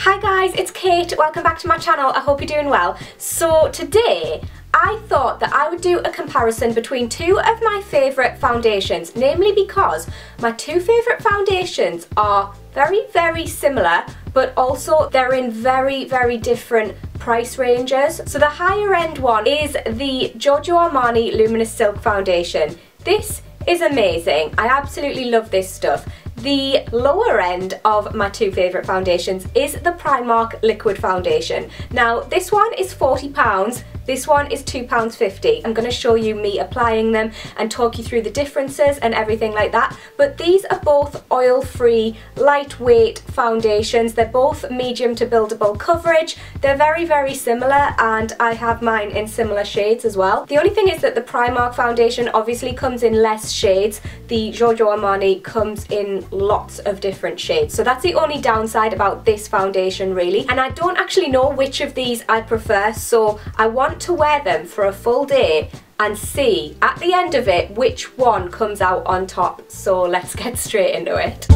Hi guys, it's Kate. Welcome back to my channel. I hope you're doing well. So today I thought that I would do a comparison between two of my favourite foundations, namely because my two favourite foundations are very similar, but also they're in very different price ranges. So the higher end one is the GIORGIO Armani Luminous Silk Foundation. This is amazing. I absolutely love this stuff. The lower end of my two favourite foundations is the Primark Liquid Foundation. Now this one is £40, this one is £2.50. I'm going to show you me applying them and talk you through the differences and everything like that. But these are both oil-free, lightweight foundations. They're both medium to buildable coverage. They're very similar, and I have mine in similar shades as well. The only thing is that the Primark foundation obviously comes in less shades. The GIORGIO Armani comes in lots of different shades. So that's the only downside about this foundation really. And I don't actually know which of these I prefer, so I want to wear them for a full day and see at the end of it which one comes out on top. So let's get straight into it.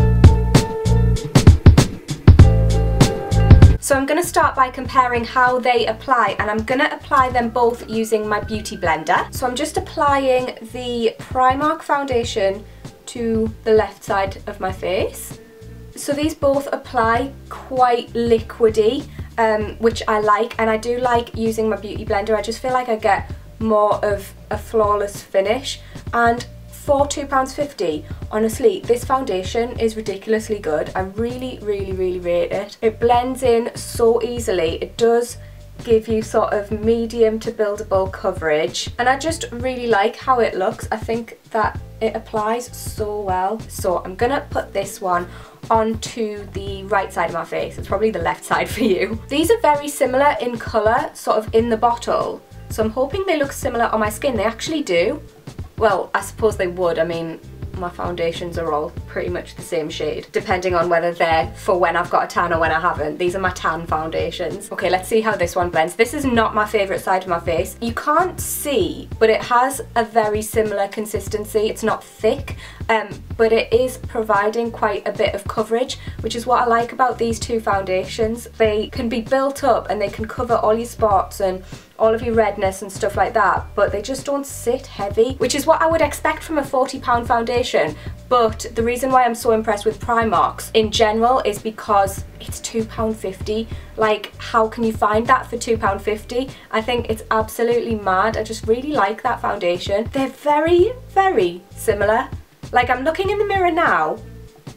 So I'm going to start by comparing how they apply, and I'm going to apply them both using my beauty blender. So I'm just applying the Primark foundation to the left side of my face. So these both apply quite liquidy, which I like, and I do like using my beauty blender. I just feel like I get more of a flawless finish, and for £2.50, honestly, this foundation is ridiculously good. I really rate it. It blends in so easily. It does give you sort of medium to buildable coverage, and I just really like how it looks. I think that it applies so well. So I'm gonna put this one onto the right side of my face. It's probably the left side for you. These are very similar in colour, sort of in the bottle, so I'm hoping they look similar on my skin. They actually do. Well, I suppose they would. I mean, my foundations are all pretty much the same shade, depending on whether they're for when I've got a tan or when I haven't. These are my tan foundations. Okay, let's see how this one blends. This is not my favourite side of my face. You can't see, but it has a very similar consistency. It's not thick, but it is providing quite a bit of coverage, which is what I like about these two foundations. They can be built up and they can cover all your spots and all of your redness and stuff like that, but they just don't sit heavy, which is what I would expect from a £40 foundation. But the reason why I'm so impressed with Primark's in general is because it's £2.50. Like, how can you find that for £2.50? I think it's absolutely mad. I just really like that foundation. They're very similar. Like, I'm looking in the mirror now,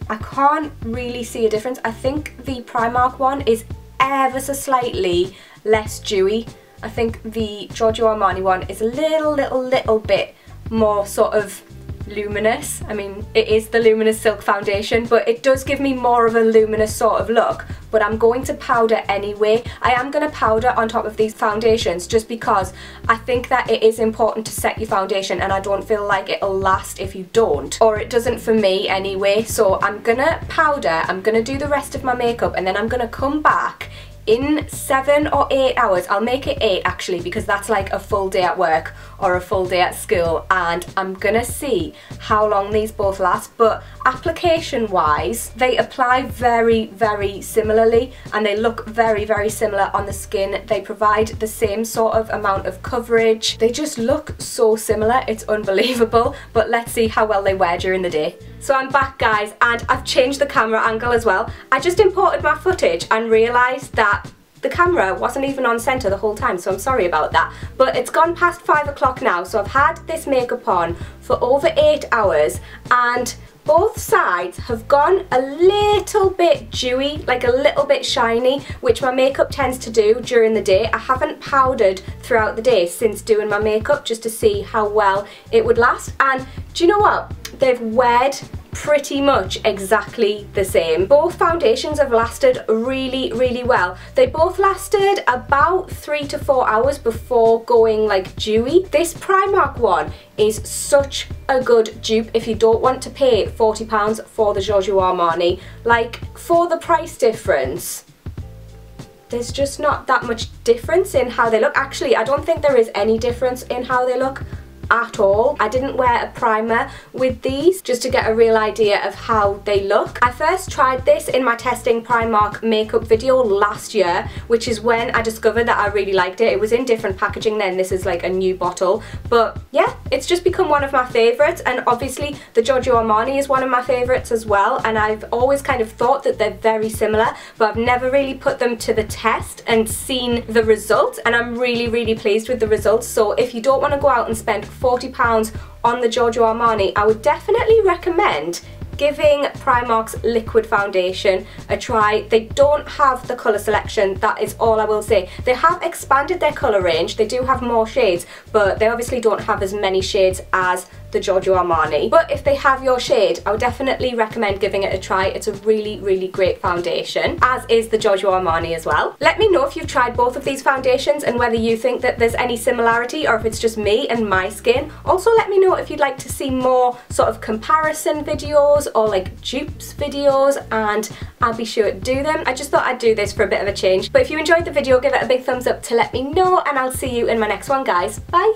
I can't really see a difference. I think the Primark one is ever so slightly less dewy. I think the GIORGIO Armani one is a little bit more sort of luminous. I mean, it is the luminous silk foundation, but it does give me more of a luminous sort of look. But I'm going to powder anyway. I am going to powder on top of these foundations just because I think that it is important to set your foundation, and I don't feel like it'll last if you don't, or it doesn't for me anyway. So I'm gonna powder, I'm gonna do the rest of my makeup, and then I'm gonna come back in 7 or 8 hours. I'll make it 8 actually, because that's like a full day at work or a full day at school, and I'm gonna see how long these both last. But application wise, they apply very similarly, and they look very similar on the skin. They provide the same sort of amount of coverage. They just look so similar, it's unbelievable. But let's see how well they wear during the day. So I'm back guys, and I've changed the camera angle as well. I just imported my footage and realised that the camera wasn't even on centre the whole time, so I'm sorry about that. But it's gone past 5 o'clock now, so I've had this makeup on for over 8 hours, and both sides have gone a little bit dewy, like a little bit shiny, which my makeup tends to do during the day. I haven't powdered throughout the day since doing my makeup, just to see how well it would last. And do you know what? They've weared pretty much exactly the same. Both foundations have lasted really well. They both lasted about 3 to 4 hours before going like dewy. This Primark one is such a good dupe if you don't want to pay £40 for the GIORGIO Armani. Like, for the price difference, there's just not that much difference in how they look. Actually, I don't think there is any difference in how they look at all. I didn't wear a primer with these just to get a real idea of how they look. I first tried this in my testing Primark makeup video last year, which is when I discovered that I really liked it. It was in different packaging then, this is like a new bottle, but yeah, it's just become one of my favourites, and obviously the Giorgio Armani is one of my favourites as well, and I've always kind of thought that they're very similar, but I've never really put them to the test and seen the results, and I'm really pleased with the results. So if you don't want to go out and spend £40 on the Giorgio Armani, I would definitely recommend giving Primark's Liquid Foundation a try. They don't have the colour selection, that is all I will say. They have expanded their colour range, they do have more shades, but they obviously don't have as many shades as the Giorgio Armani. But if they have your shade, I would definitely recommend giving it a try. It's a really great foundation, as is the Giorgio Armani as well. Let me know if you've tried both of these foundations and whether you think that there's any similarity or if it's just me and my skin. Also let me know if you'd like to see more sort of comparison videos or like dupes videos, and I'll be sure to do them. I just thought I'd do this for a bit of a change. But if you enjoyed the video, give it a big thumbs up to let me know, and I'll see you in my next one, guys. Bye!